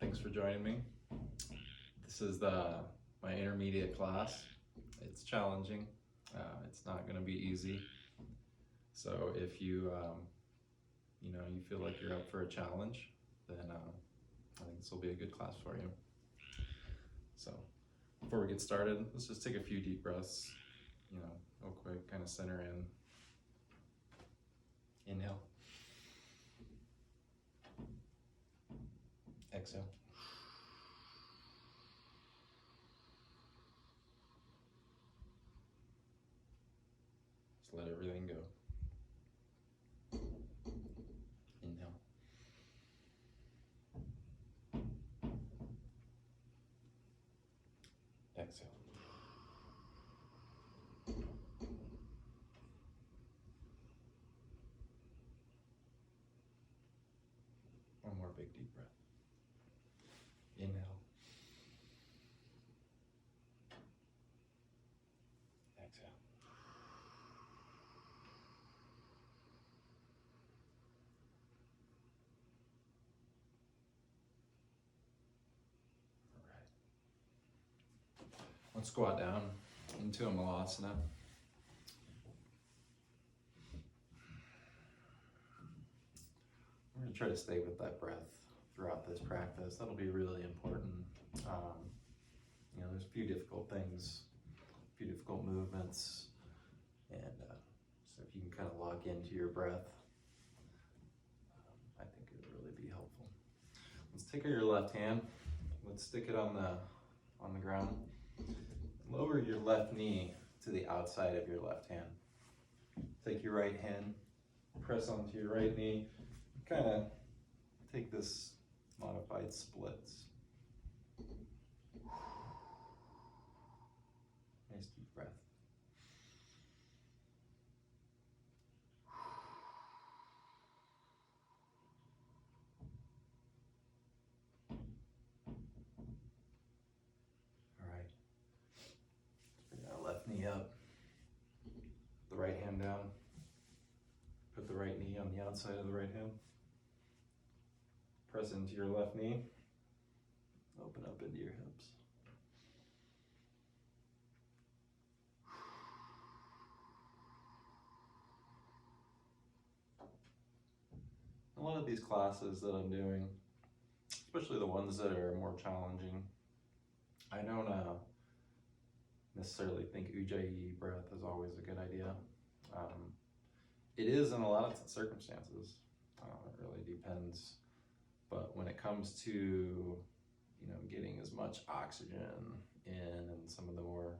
Thanks for joining me. This is my intermediate class. It's challenging. It's not going to be easy. So if you you feel like you're up for a challenge, then I think this will be a good class for you. So before we get started, let's just take a few deep breaths. Real quick, kind of center in. Inhale. Exhale. Just let everything go. Inhale. Exhale. One more big deep breath. Inhale. Exhale. All right. Let's squat down into a Malasana. We're going to try to stay with that breath throughout this practice. That'll be really important. There's a few difficult things, a few difficult movements, and so if you can kind of lock into your breath, I think it would really be helpful. Let's take your left hand. Let's stick it on the ground. Lower your left knee to the outside of your left hand. Take your right hand, press onto your right knee. Kind of take this modified splits. Nice deep breath. All right. Let's bring our left knee up. The right hand down. Put the right knee on the outside of the right hand. Press into your left knee. Open up into your hips. A lot of these classes that I'm doing, especially the ones that are more challenging, I don't necessarily think Ujjayi breath is always a good idea. It is in a lot of circumstances. It really depends. But when it comes to, getting as much oxygen in some of the more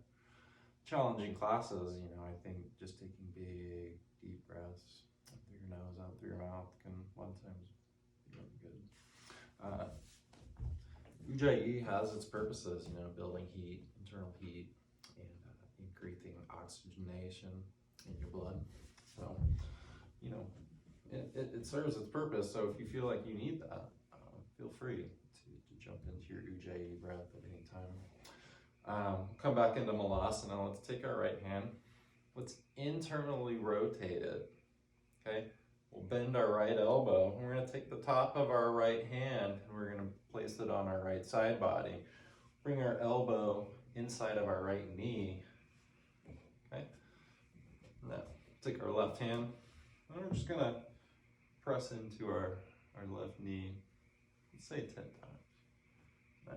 challenging classes, I think just taking big, deep breaths through your nose, out through your mouth can a lot of times be really good. Ujjayi has its purposes, building heat, internal heat, and increasing oxygenation in your blood. So, it serves its purpose. So if you feel like you need that, feel free to jump into your Ujjayi breath at any time. Come back into Malasana. Let's take our right hand. Let's internally rotate it. Okay? We'll bend our right elbow. We're going to take the top of our right hand and we're going to place it on our right side body. Bring our elbow inside of our right knee. Okay? Now, take our left hand. And we're just going to press into our left knee. Let's say 10 times. 9.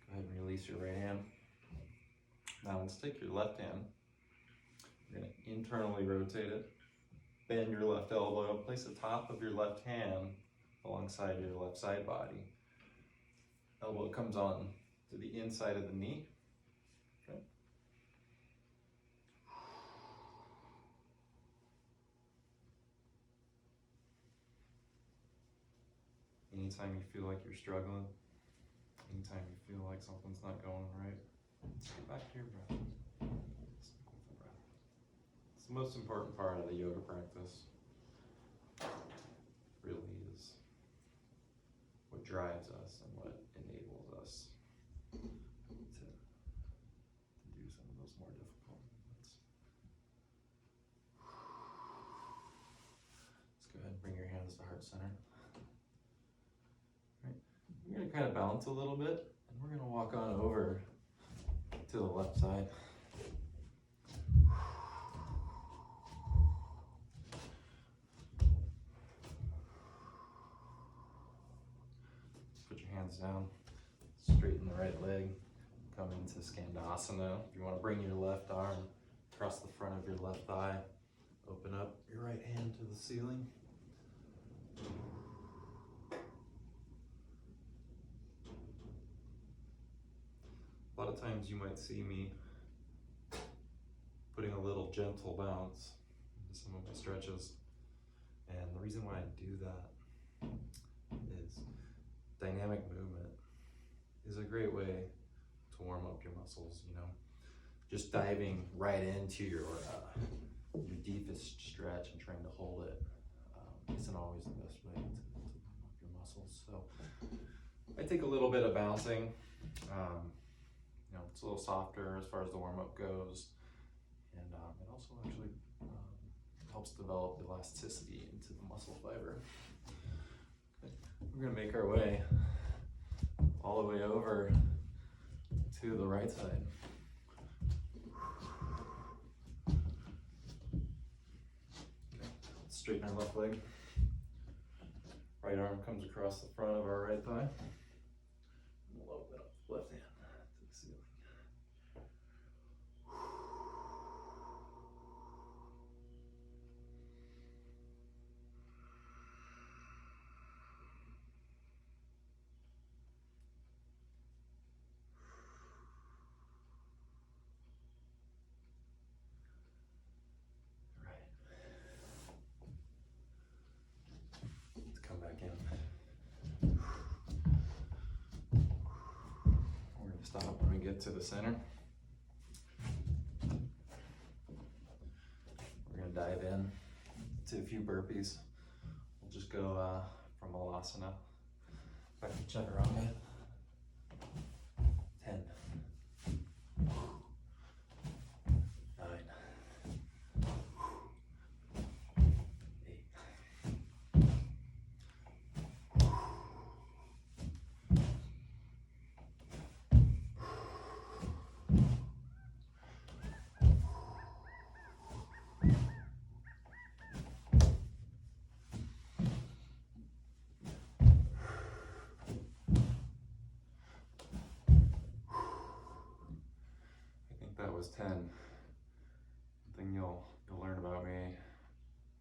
Go ahead and release your right hand. Now let's take your left hand. We're going to internally rotate it. Bend your left elbow. Place the top of your left hand alongside your left side body. Elbow comes on to the inside of the knee. Okay. Anytime you feel like you're struggling, anytime you feel like something's not going right, just get back to your breath. Stick with the breath. the most important part of the yoga practice. Really is what drives us and what enables us to do some of those more difficult movements. Let's go ahead and bring your hands to heart center. All right. We're going to kind of balance a little bit, and we're going to walk on over to the left side. Put your hands down, straighten the right leg, come into Skandasana. If you want to bring your left arm across the front of your left thigh, open up your right hand to the ceiling. A lot of times you might see me putting a little gentle bounce into some of my stretches. And the reason why I do that is dynamic movement is a great way to warm up your muscles, you know. Just diving right into your deepest stretch and trying to hold it isn't always the best way to warm up your muscles. So I take a little bit of bouncing. You know, it's a little softer as far as the warm-up goes, and it also actually helps develop elasticity into the muscle fiber. Okay. We're going to make our way all the way over to the right side. Okay. Straighten our left leg. Right arm comes across the front of our right thigh. We'll open up the left hand to the ceiling. All right. Let's come back in. We're going to stop when we get to the center. We're going to dive in to a few burpees. We'll just go from Malasana back to Chaturanga. 10, 9, 8, that was 10. One thing you'll learn about me,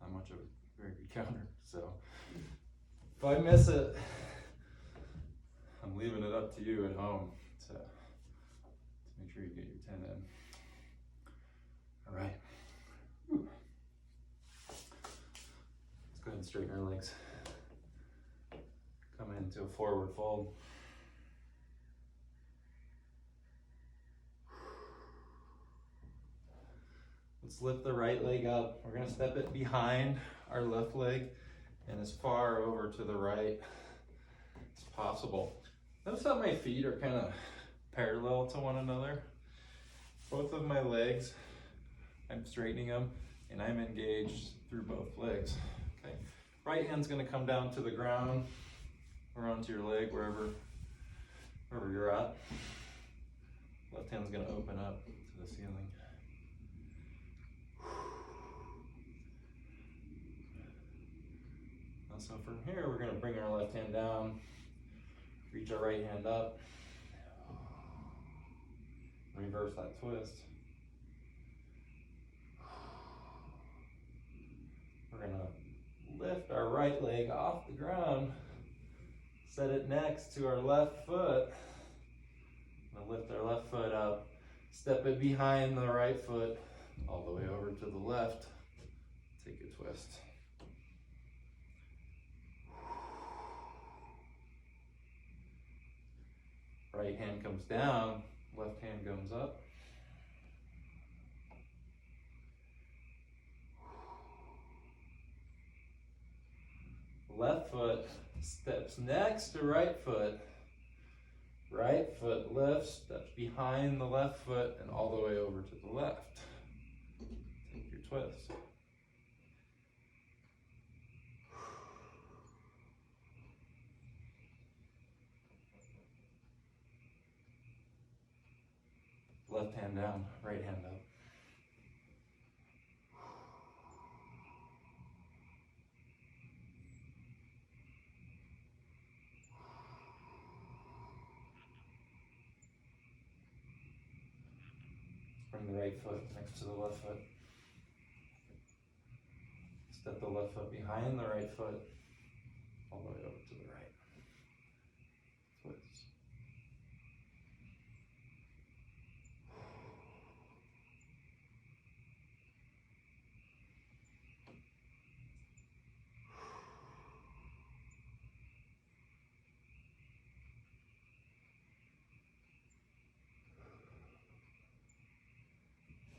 not much of a very good counter. So if I miss it, I'm leaving it up to you at home to make sure you get your 10 in. All right. Whew. Let's go ahead and straighten our legs. Come into a forward fold. Let's lift the right leg up. We're gonna step it behind our left leg and as far over to the right as possible. Notice how my feet are kind of parallel to one another. Both of my legs, I'm straightening them and I'm engaged through both legs. Okay. Right hand's gonna come down to the ground or onto your leg, wherever you're at. Left hand's gonna open up to the ceiling. So from here, we're going to bring our left hand down, reach our right hand up, reverse that twist. We're going to lift our right leg off the ground, set it next to our left foot. We'll lift our left foot up, step it behind the right foot, all the way over to the left, take a twist. Right hand comes down, left hand comes up. Left foot steps next to right foot. Right foot lifts, steps behind the left foot and all the way over to the left. Take your twist. Left hand down, right hand up. Bring the right foot next to the left foot. Step the left foot behind the right foot, all the way over to the right. Twist.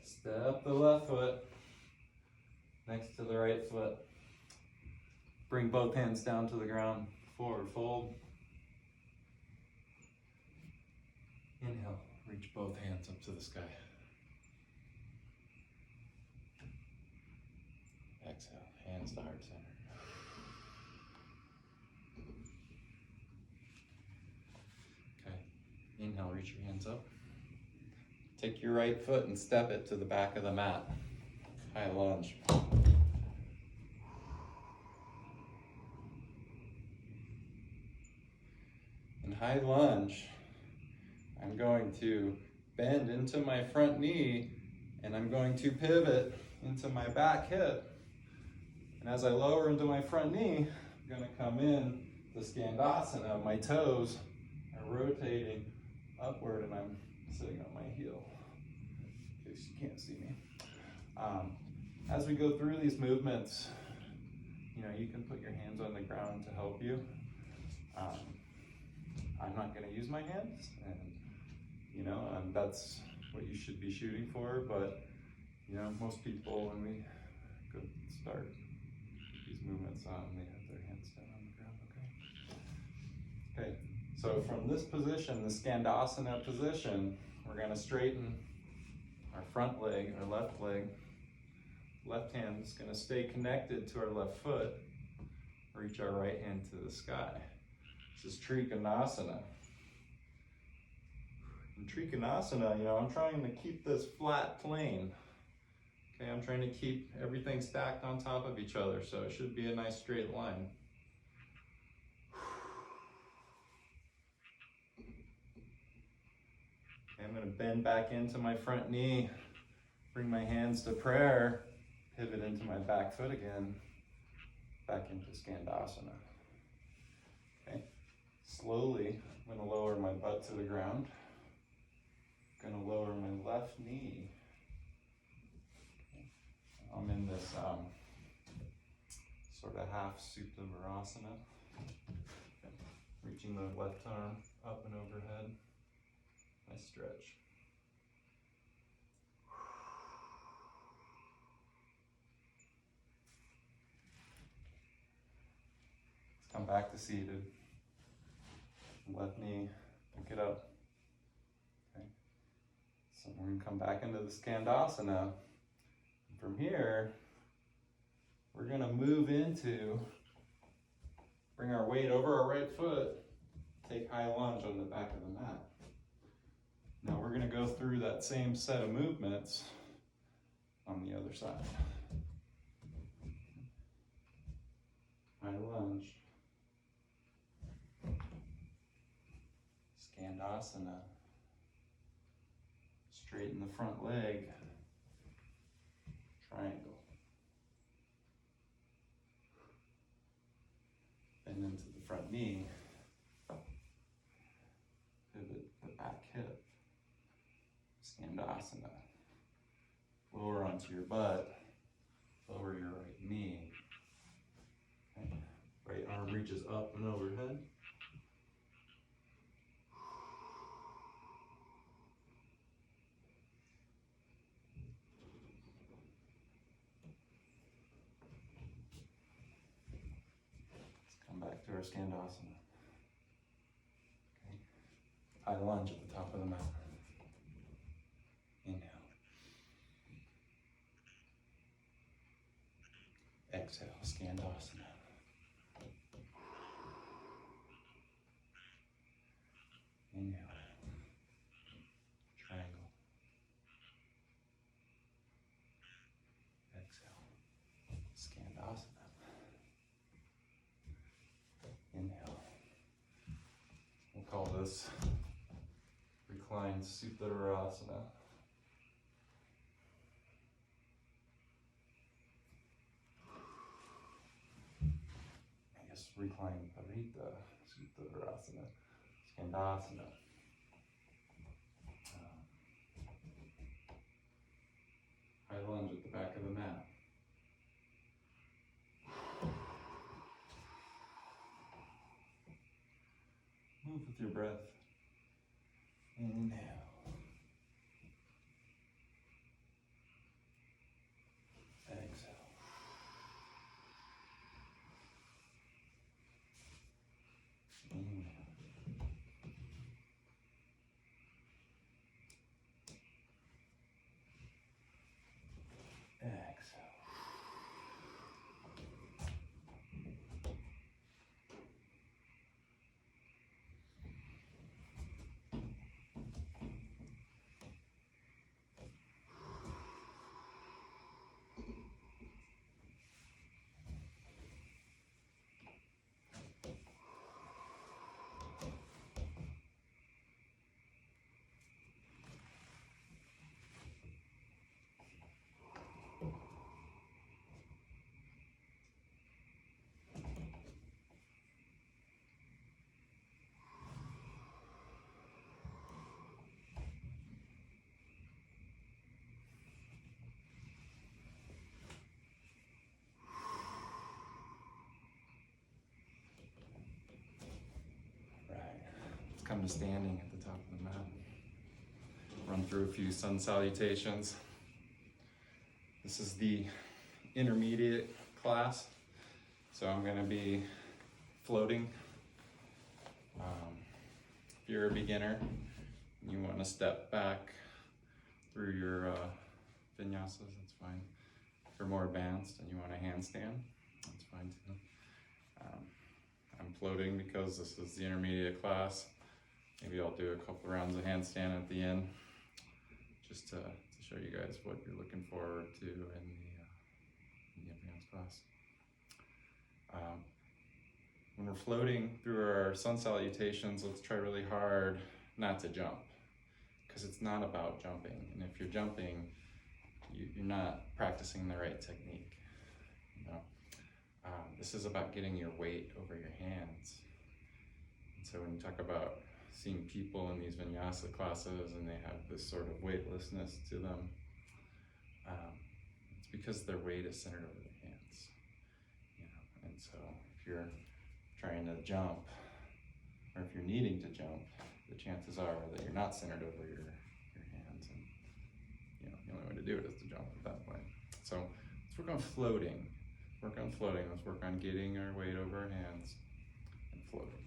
Step the left foot next to the right foot. Bring both hands down to the ground. Forward fold. Inhale, reach both hands up to the sky. Exhale, hands to heart center. Okay, inhale, reach your hands up. Take your right foot and step it to the back of the mat. High lunge. In high lunge, I'm going to bend into my front knee and I'm going to pivot into my back hip. And as I lower into my front knee, I'm going to come in to Skandasana. My toes are rotating upward and I'm sitting on my heel, in case you can't see me. As we go through these movements, you can put your hands on the ground to help you. I'm not going to use my hands, and that's what you should be shooting for. But most people, when we go start these movements, they have their hands down on the ground. Okay. So from this position, the Skandasana position, we're going to straighten our front leg, our left leg. Left hand is going to stay connected to our left foot. Reach our right hand to the sky. This is Trikonasana. In Trikonasana, I'm trying to keep this flat plane. Okay, I'm trying to keep everything stacked on top of each other, so it should be a nice straight line. I'm going to bend back into my front knee, bring my hands to prayer, pivot into my back foot again, back into Skandasana. Okay, slowly I'm going to lower my butt to the ground. I'm going to lower my left knee. Okay. I'm in this sort of half Supta Virasana. Okay. Reaching the left arm up and overhead. Nice stretch. Let's come back to seated. Left knee, pick it up. Okay. So we're going to come back into the Skandasana. From here, we're going to move into, bring our weight over our right foot, take high lunge on the back of the mat. Now we're going to go through that same set of movements on the other side. High lunge. Skandasana. Straighten the front leg. Triangle. Bend into the front knee. Pivot the back hip. Skandasana. Lower onto your butt. Lower your right knee. Okay. Right arm reaches up and overhead. or Skandasana. Okay. High lunge at the top of the mat. Inhale. Exhale, Skandasana. Inhale. Triangle. Exhale. Skandasana. Inhale. We'll call this reclined Supta. I guess reclined Parita, Supta, Skandasana. High lunge at the back of the mat. Move with your breath. Inhale. Exhale. Inhale. Exhale. Come to standing at the top of the mat. Run through a few sun salutations. This is the intermediate class, so I'm going to be floating. If you're a beginner, you want to step back through your vinyasas, that's fine. If you're more advanced and you want a handstand, that's fine too. I'm floating because this is the intermediate class. Maybe I'll do a couple rounds of handstand at the end, just to show you guys what you're looking forward to in the advanced class. When we're floating through our sun salutations, let's try really hard not to jump, because it's not about jumping. And if you're jumping, you're not practicing the right technique. You know, this is about getting your weight over your hands. And so when you talk about seeing people in these vinyasa classes and they have this sort of weightlessness to them, it's because their weight is centered over their hands. You know? And so if you're trying to jump, or if you're needing to jump, the chances are that you're not centered over your hands, and you know, the only way to do it is to jump at that point. So let's work on floating. Let's work on getting our weight over our hands and floating.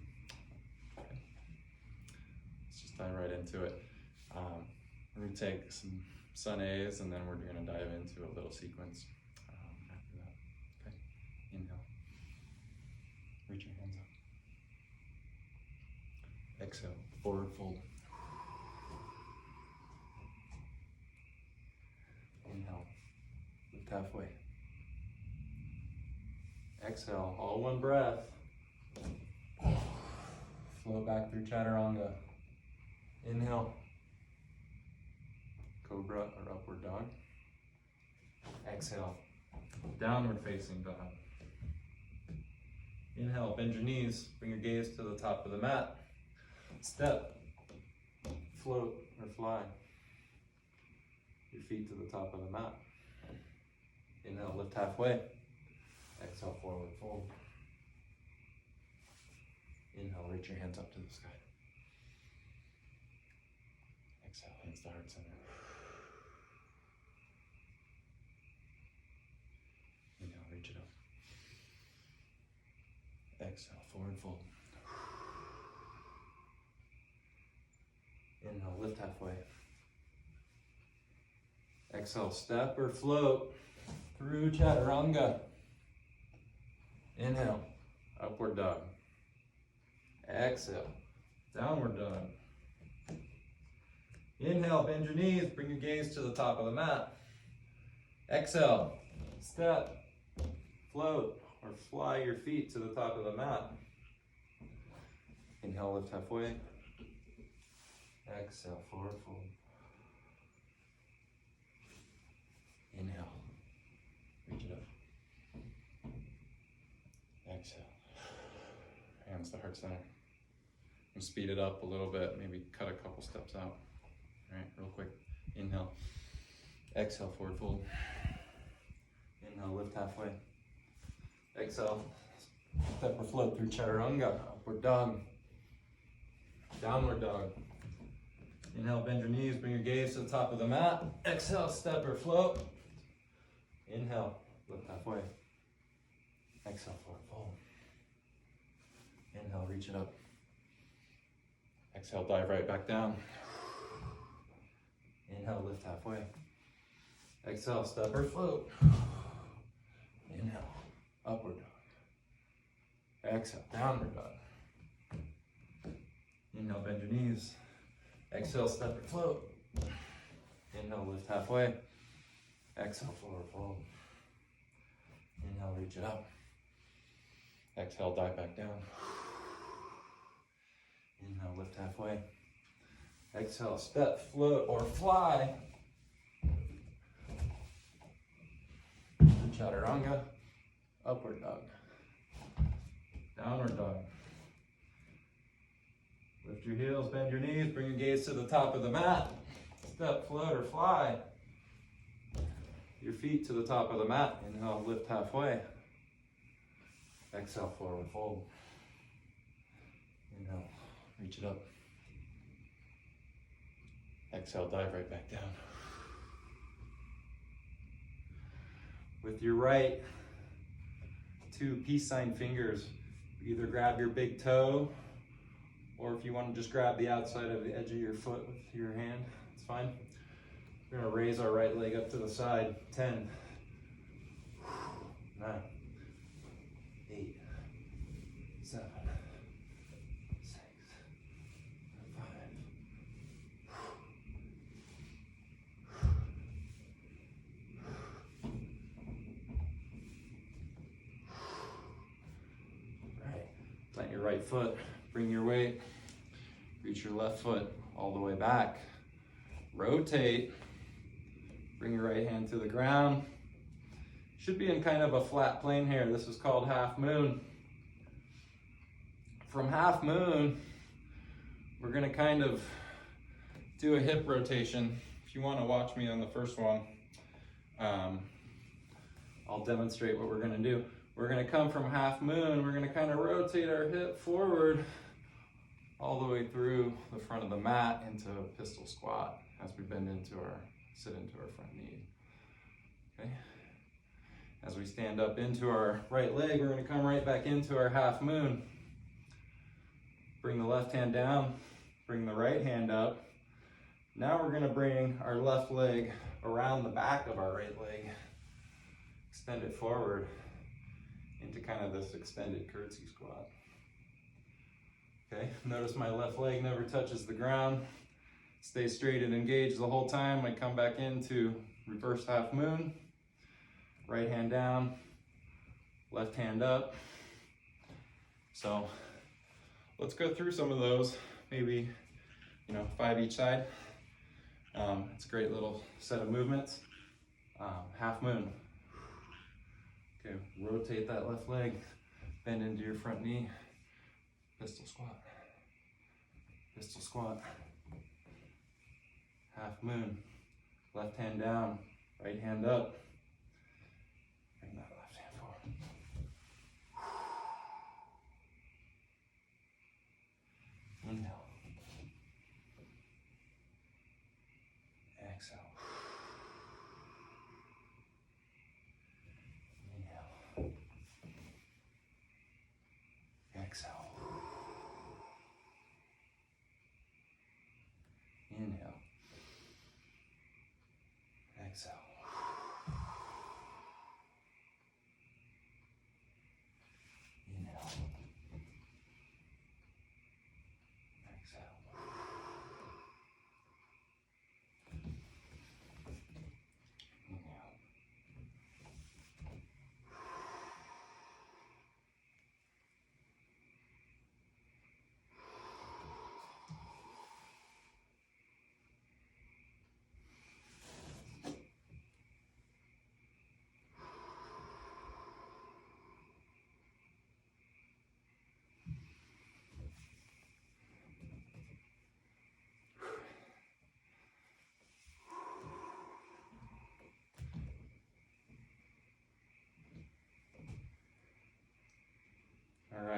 Dive right into it. We're going to take some sun A's and then we're going to dive into a little sequence after that. Okay, inhale. Reach your hands up. Exhale, forward fold. Inhale, lift halfway. Exhale, all one breath. Float back through Chaturanga. Inhale, Cobra or Upward Dog. Exhale, Downward Facing Dog. Inhale, bend your knees, bring your gaze to the top of the mat. Step, float or fly. Your feet to the top of the mat. Inhale, lift halfway. Exhale, forward fold. Inhale, reach your hands up to the sky. Exhale, hands to heart center. Inhale, reach it up. Exhale, forward fold. Inhale, lift halfway. Exhale, step or float through chaturanga. Inhale, upward dog. Exhale, downward dog. Inhale, bend your knees, bring your gaze to the top of the mat. Exhale, step, float, or fly your feet to the top of the mat. Inhale, lift halfway. Exhale, forward fold. Inhale, reach it up. Exhale, hands to heart center. And speed it up a little bit, maybe cut a couple steps out. All right, real quick. Inhale, exhale, forward fold. Inhale, lift halfway. Exhale, step or float through chaturanga, upward dog, downward dog. Inhale, bend your knees, bring your gaze to the top of the mat. Exhale, step or float. Inhale, lift halfway. Exhale, forward fold. Inhale, reach it up. Exhale, dive right back down. Inhale, lift halfway. Exhale, step or float. Inhale, upward dog. Exhale, downward dog. Inhale, bend your knees. Exhale, step or float. Inhale, lift halfway. Exhale, forward fold. Inhale, reach it up. Exhale, dive back down. Inhale, lift halfway. Exhale, step, float, or fly. Chaturanga, upward dog. Downward dog. Lift your heels, bend your knees, bring your gaze to the top of the mat. Step, float, or fly. Your feet to the top of the mat. Inhale, lift halfway. Exhale, forward fold. Inhale, reach it up. Exhale, dive right back down. With your right two peace sign fingers, either grab your big toe, or if you want to just grab the outside of the edge of your foot with your hand, it's fine. We're going to raise our right leg up to the side. 10, 9, 8, 7, 6, 5. Right. Plant your right foot. Bring your weight. Reach your left foot all the way back. Rotate. Bring your right hand to the ground. Should be in kind of a flat plane here. This is called half moon. From half moon, we're going to kind of do a hip rotation. If you want to watch me on the first one, I'll demonstrate what we're going to do. We're going to come from half moon. We're going to kind of rotate our hip forward all the way through the front of the mat into a pistol squat as we sit into our front knee. Okay. As we stand up into our right leg, we're going to come right back into our half moon. Bring the left hand down, bring the right hand up. Now we're going to bring our left leg around the back of our right leg. Extend it forward into kind of this extended curtsy squat. Okay, notice my left leg never touches the ground. Stay straight and engaged the whole time. I come back into reverse half moon. Right hand down, left hand up. So let's go through some of those, maybe 5 each side. It's a great little set of movements. Half moon. Okay, rotate that left leg, bend into your front knee. Pistol squat. Pistol squat. Half moon. Left hand down, right hand up. Bring that left hand forward. Inhale. Exhale. Inhale.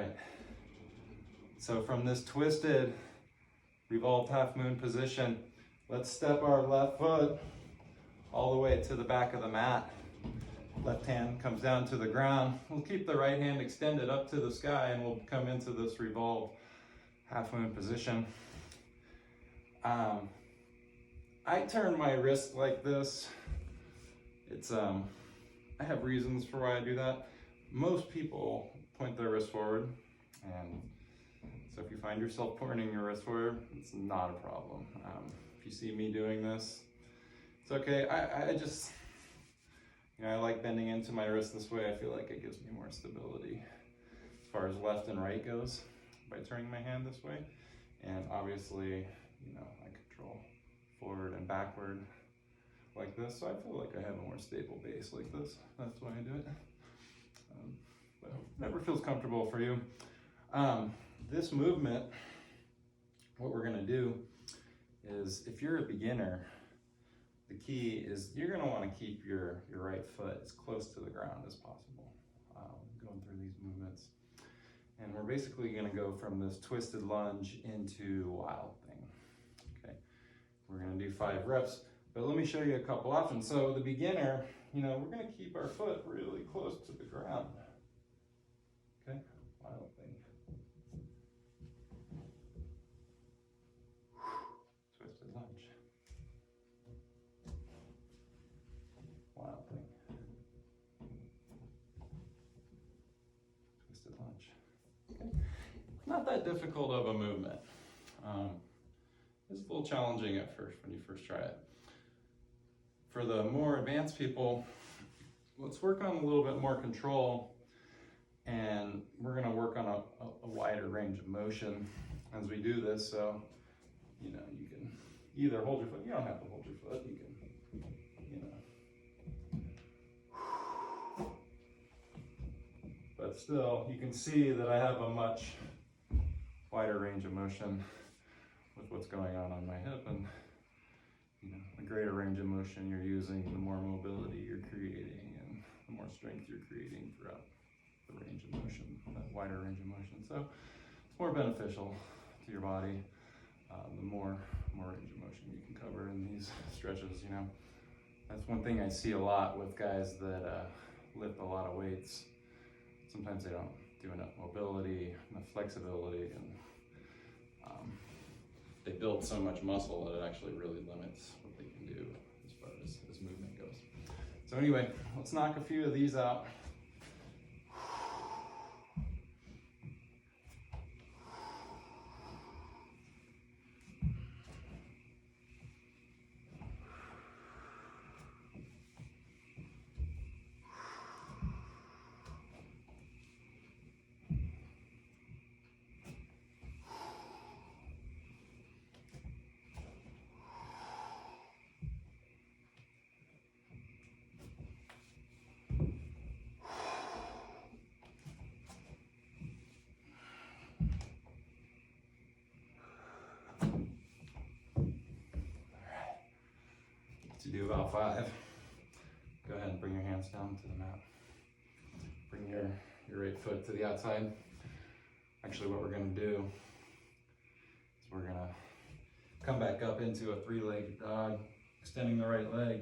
right. So from this twisted, revolved half moon position, let's step our left foot all the way to the back of the mat. Left hand comes down to the ground. We'll keep the right hand extended up to the sky and we'll come into this revolved half moon position. I turn my wrist like this. I have reasons for why I do that. Most people point their wrist forward, and so if you find yourself pointing your wrist forward, it's not a problem. If you see me doing this, it's okay. I just, I like bending into my wrist this way. I feel like it gives me more stability as far as left and right goes by turning my hand this way. And obviously, I control forward and backward like this, so I feel like I have a more stable base like this. That's why I do it. But whatever feels comfortable for you. This movement, what we're gonna do is, if you're a beginner, the key is you're gonna wanna keep your right foot as close to the ground as possible, going through these movements. And we're basically gonna go from this twisted lunge into wild thing, okay? We're gonna do 5 reps, but let me show you a couple options. So the beginner, we're gonna keep our foot really close to the ground, okay? Wild thing. Twisted lunge. Wild thing. Twisted lunge. Okay. Not that difficult of a movement. It's a little challenging at first when you first try it. For the more advanced people, let's work on a little bit more control, and we're going to work on a wider range of motion as we do this. So, you can either hold your foot, you don't have to hold your foot, you can, but still, you can see that I have a much wider range of motion with what's going on my hip, and the greater range of motion you're using, the more mobility you're creating, and the more strength you're creating throughout the range of motion, that wider range of motion. So it's more beneficial to your body, the more range of motion you can cover in these stretches. That's one thing I see a lot with guys that lift a lot of weights. Sometimes they don't do enough mobility, enough flexibility, and they build so much muscle that it actually really limits what they can do as far as movement goes. So anyway, let's knock a few of these out. To do about 5. Go ahead and bring your hands down to the mat. Bring your right foot to the outside. Actually, what we're going to do is we're going to come back up into a 3-legged dog, extending the right leg.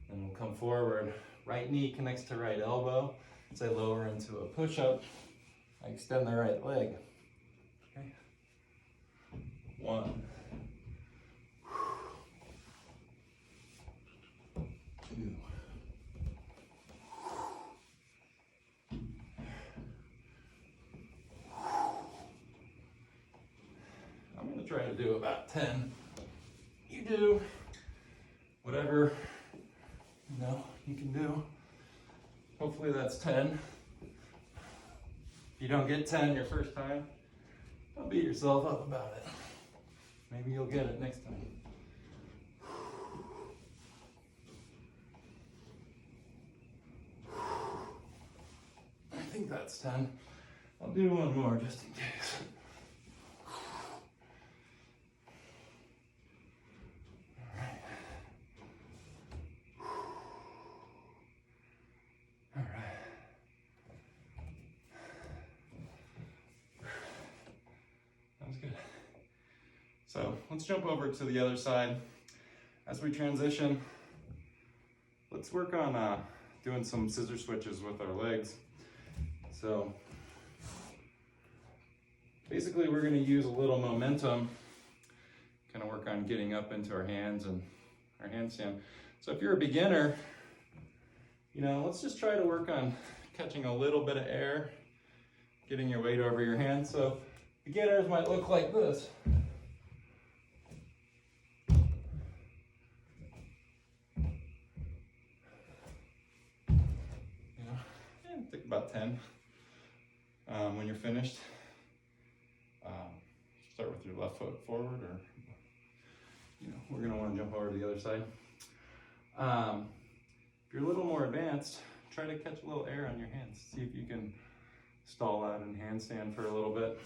Then we'll come forward. Right knee connects to right elbow. As I lower into a push-up, I extend the right leg. Okay. 1. 2. I'm going to try to do about 10. You do whatever you can do. Hopefully that's 10. If you don't get 10 your first time, don't beat yourself up about it. Maybe you'll get it next time. I think that's 10. I'll do one more just in case. All right. let's jump over to the other side. As we transition, let's work on doing some scissor switches with our legs. So basically we're going to use a little momentum, kind of work on getting up into our hands and our handstand. So if you're a beginner, let's just try to work on catching a little bit of air, getting your weight over your hands. So beginners might look like this. Take about 10. When you're finished, start with your left foot forward, or we're going to want to jump over to the other side. If you're a little more advanced, try to catch a little air on your hands. See if you can stall out and handstand for a little bit.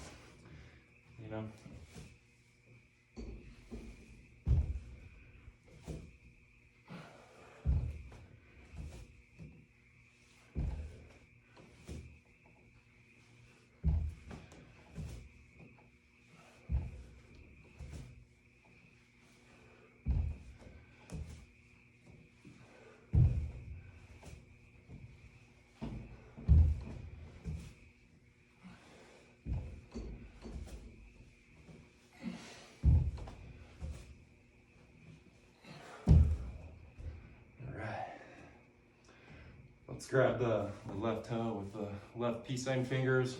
Let's grab the left toe with the left peace sign fingers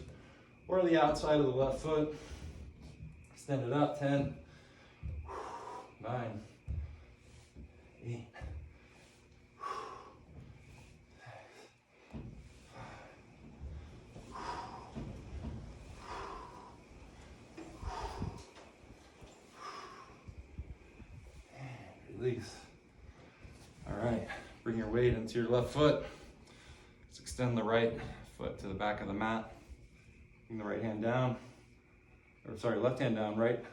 or the outside of the left foot. Extend it up. 10, 9, 8, 5. Release. All right, bring your weight into your left foot. Let's extend the right foot to the back of the mat. Bring the right hand down, left hand down, right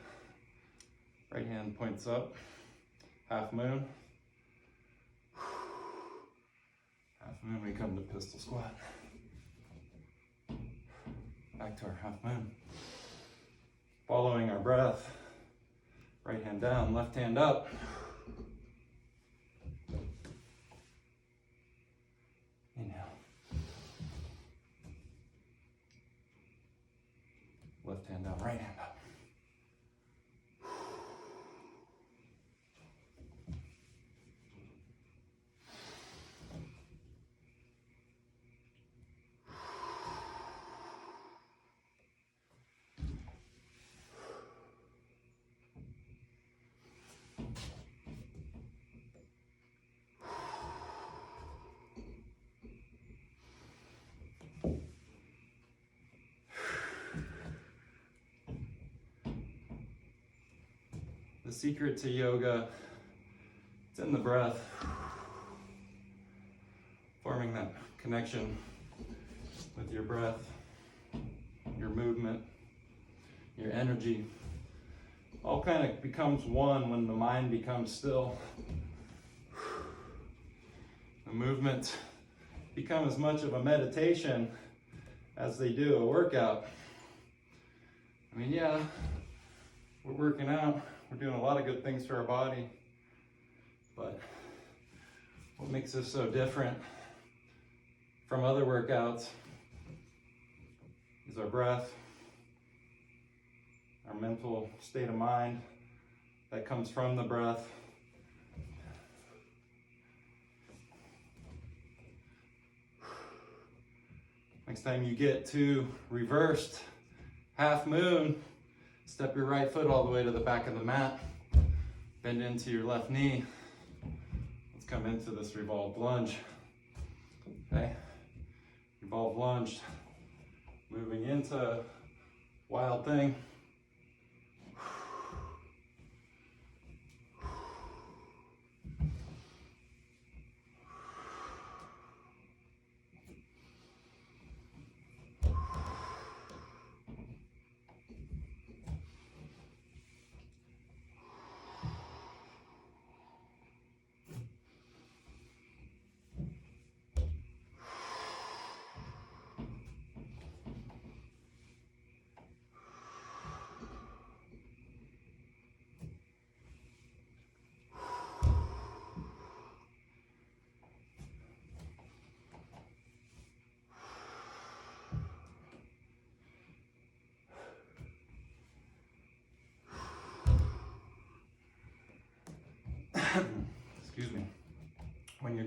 hand points up. Half moon. Half moon, we come to pistol squat. Back to our half moon. Following our breath, right hand down, left hand up. Inhale. Left hand down, right hand up. The secret to yoga, it's in the breath. Forming that connection with your breath, your movement, your energy, all kind of becomes one when the mind becomes still. The movement become as much of a meditation as they do a workout. I mean, yeah, we're working out. We're doing a lot of good things for our body, but what makes us so different from other workouts is our breath, our mental state of mind that comes from the breath. Next time you get to reversed half moon, step your right foot all the way to the back of the mat. Bend into your left knee. Let's come into this revolved lunge. Okay? Revolved lunge. Moving into wild thing.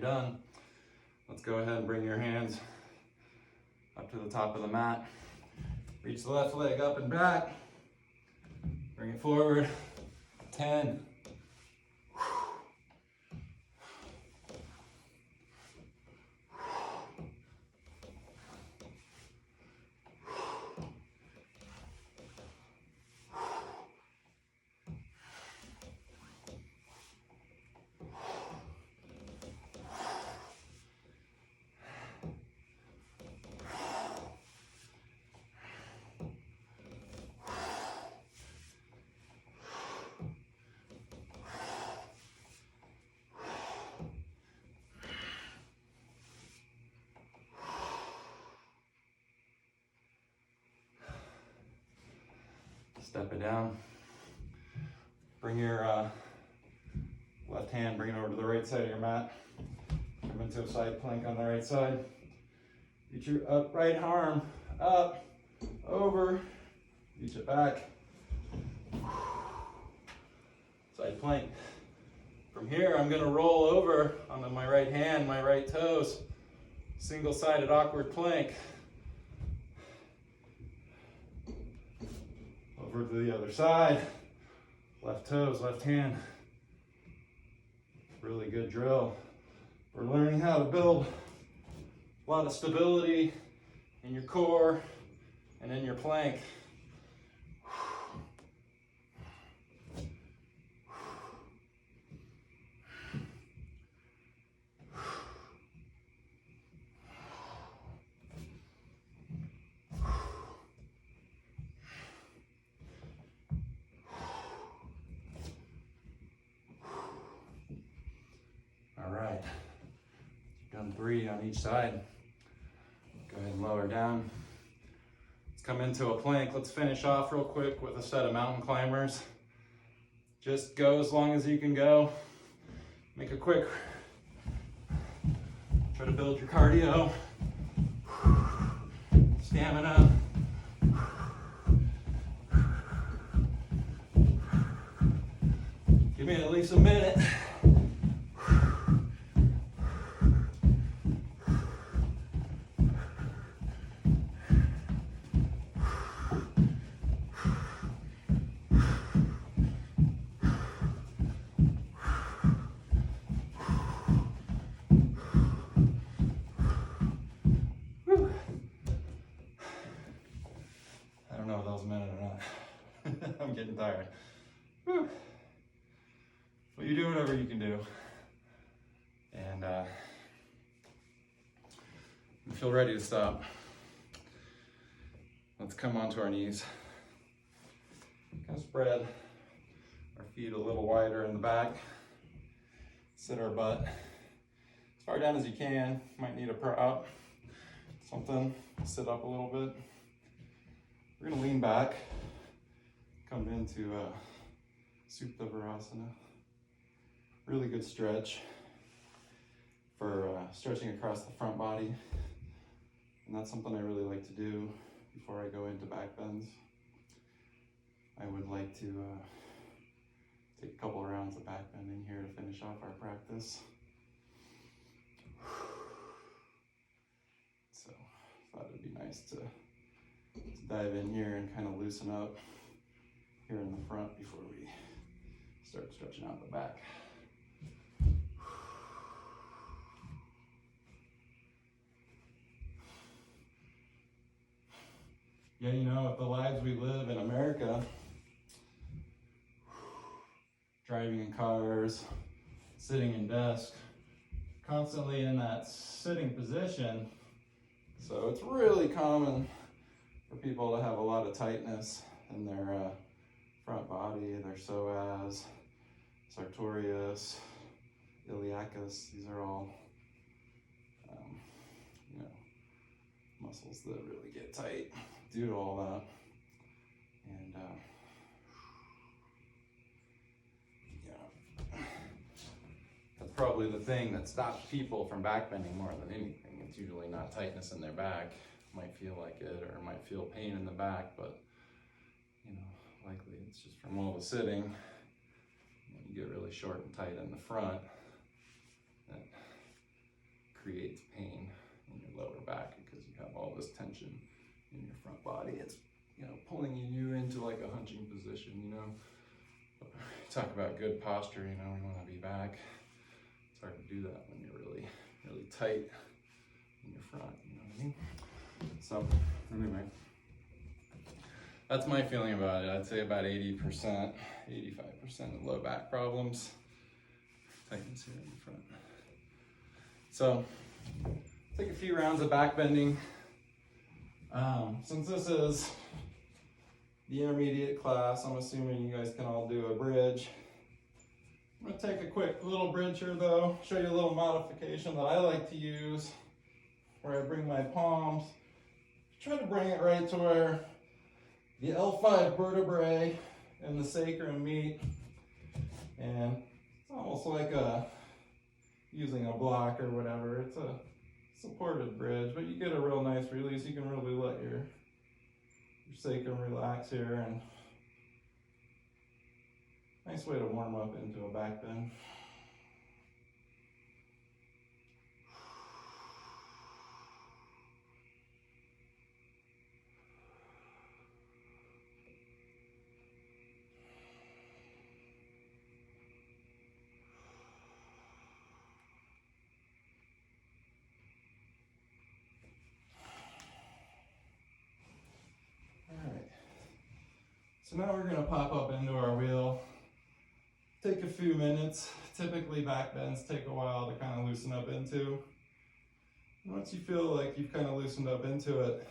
done, let's go ahead and bring your hands up to the top of the mat. Reach the left leg up and back. Bring it forward. 10. Step it down. Bring your left hand, bring it over to the right side of your mat. Come into a side plank on the right side. Reach your right arm up, over, reach it back. Side plank. From here, I'm gonna roll over onto my right hand, my right toes. Single-sided awkward plank. Over to the other side. Left toes, left hand. Really good drill. We're learning how to build a lot of stability in your core and in your plank. All right, done 3 on each side. Go ahead and lower down. Let's come into a plank. Let's finish off real quick with a set of mountain climbers. Just go as long as you can go. Make it quick. Try to build your cardio, stamina. Give me at least a minute. I don't know if that was a minute or not. I'm getting tired. Whew. Well, you do whatever you can do. And we feel ready to stop. Let's come onto our knees. Kind of spread our feet a little wider in the back. Sit our butt as far down as you can. Might need a prop, something. Sit up a little bit. We're gonna lean back, come into Supta Virasana. Really good stretch for stretching across the front body. And that's something I really like to do before I go into back bends. I would like to take a couple of rounds of back bending here to finish off our practice. So I thought it'd be nice to dive in here and kind of loosen up here in the front before we start stretching out the back. Yeah, you know, with the lives we live in America, driving in cars, sitting in desks, constantly in that sitting position. So it's really common for people to have a lot of tightness in their front body, their psoas, sartorius, iliacus. These are all, muscles that really get tight due to all that. And that's probably the thing that stops people from backbending more than anything. It's usually not tightness in their back. Might feel like it, or might feel pain in the back, but likely it's just from all the sitting. When you get really short and tight in the front, that creates pain in your lower back because you have all this tension in your front body. It's, you know, pulling you into like a hunching position, you know. Talk about good posture, you know, we want to be back. It's hard to do that when you're really, really tight in your front, you know what I mean? So, anyway, that's my feeling about it. I'd say about 80%, 85% of low back problems, tightness here in the front. So, take a few rounds of back bending. Since this is the intermediate class, I'm assuming you guys can all do a bridge. I'm gonna take a quick little bridge here though, show you a little modification that I like to use, where I bring my palms, try to bring it right to where the L5 vertebrae and the sacrum meet, and it's almost like using a block or whatever. It's a supported bridge, but you get a real nice release. You can really let your sacrum relax here, and nice way to warm up into a back bend. So now we're going to pop up into our wheel, take a few minutes. Typically back bends take a while to kind of loosen up into. And once you feel like you've kind of loosened up into it,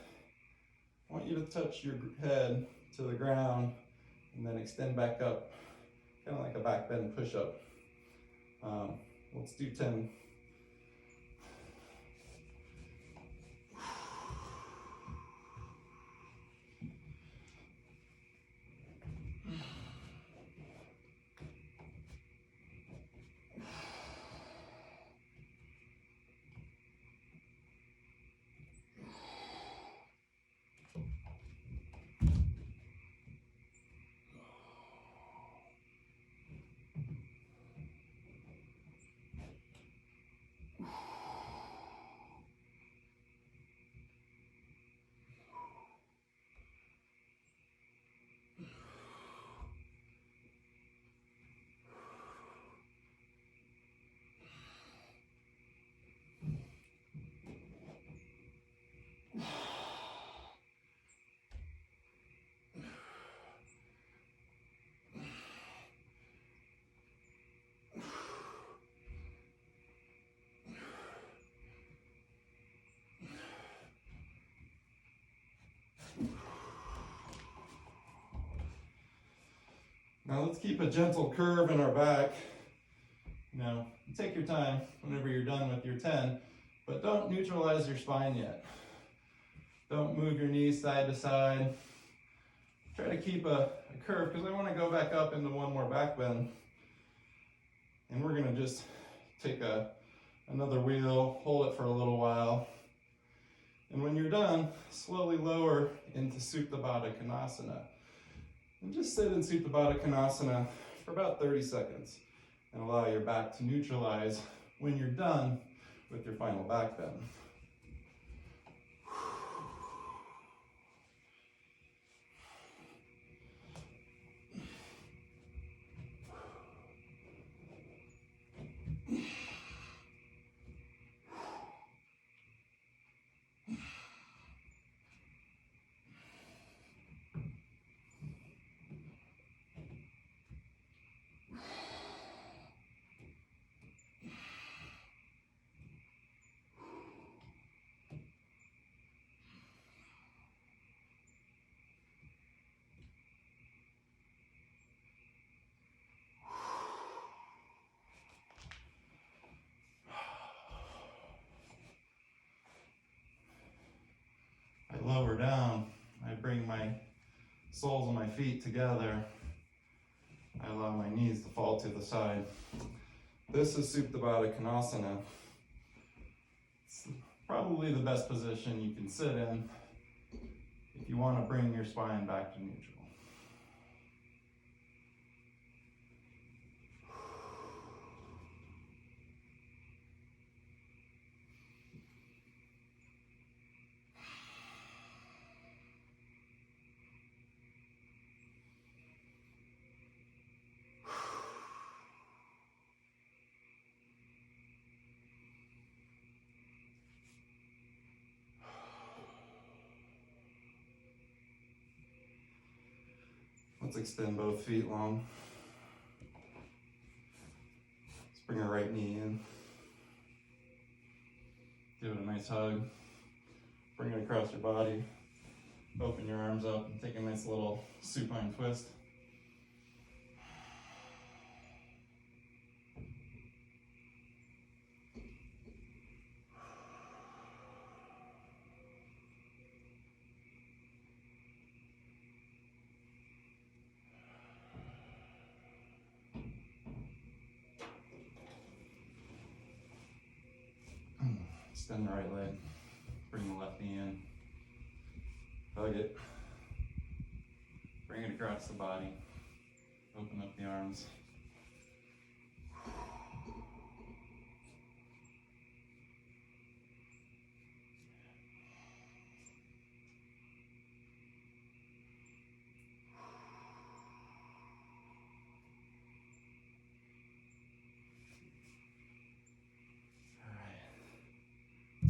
I want you to touch your head to the ground and then extend back up, kind of like a back bend push-up. Let's do 10. Now let's keep a gentle curve in our back. Now, take your time whenever you're done with your 10, but don't neutralize your spine yet. Don't move your knees side to side. Try to keep a curve, because I want to go back up into one more back bend. And we're going to just take another wheel, hold it for a little while. And when you're done, slowly lower into Supta Baddha Konasana. And just sit in Supta Baddha Konasana for about 30 seconds and allow your back to neutralize when you're done with your final back bend. Lower down, I bring my soles of my feet together. I allow my knees to fall to the side. This is Supta Baddha Konasana. It's probably the best position you can sit in if you want to bring your spine back to neutral. Let's extend both feet long. Let's bring our right knee in. Give it a nice hug. Bring it across your body. Open your arms up and take a nice little supine twist. Extend the right leg. Bring the left knee in. Hug it. Bring it across the body. Open up the arms.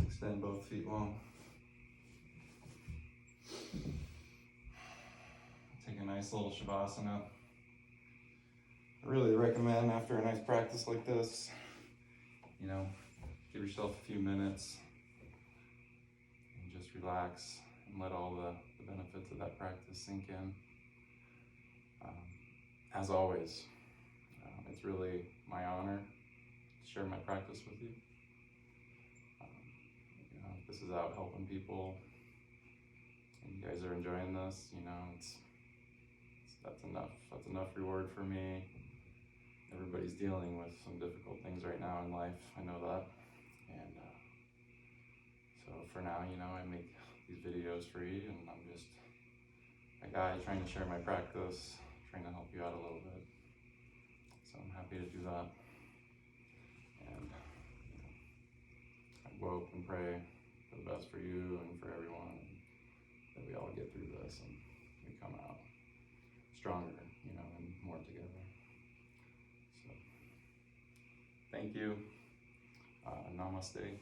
Extend both feet long. Take a nice little Shavasana. I really recommend after a nice practice like this, give yourself a few minutes and just relax and let all the benefits of that practice sink in. As always, it's really my honor to share my practice with you. If this is out helping people and you guys are enjoying this, that's enough reward for me. Everybody's dealing with some difficult things right now in life, I know that. And so for now, I make these videos free, and I'm just a guy trying to share my practice, trying to help you out a little bit. So I'm happy to do that. And I hope and pray for the best for you and for everyone, and that we all get through this and we come out stronger, and more together. So, thank you. Namaste.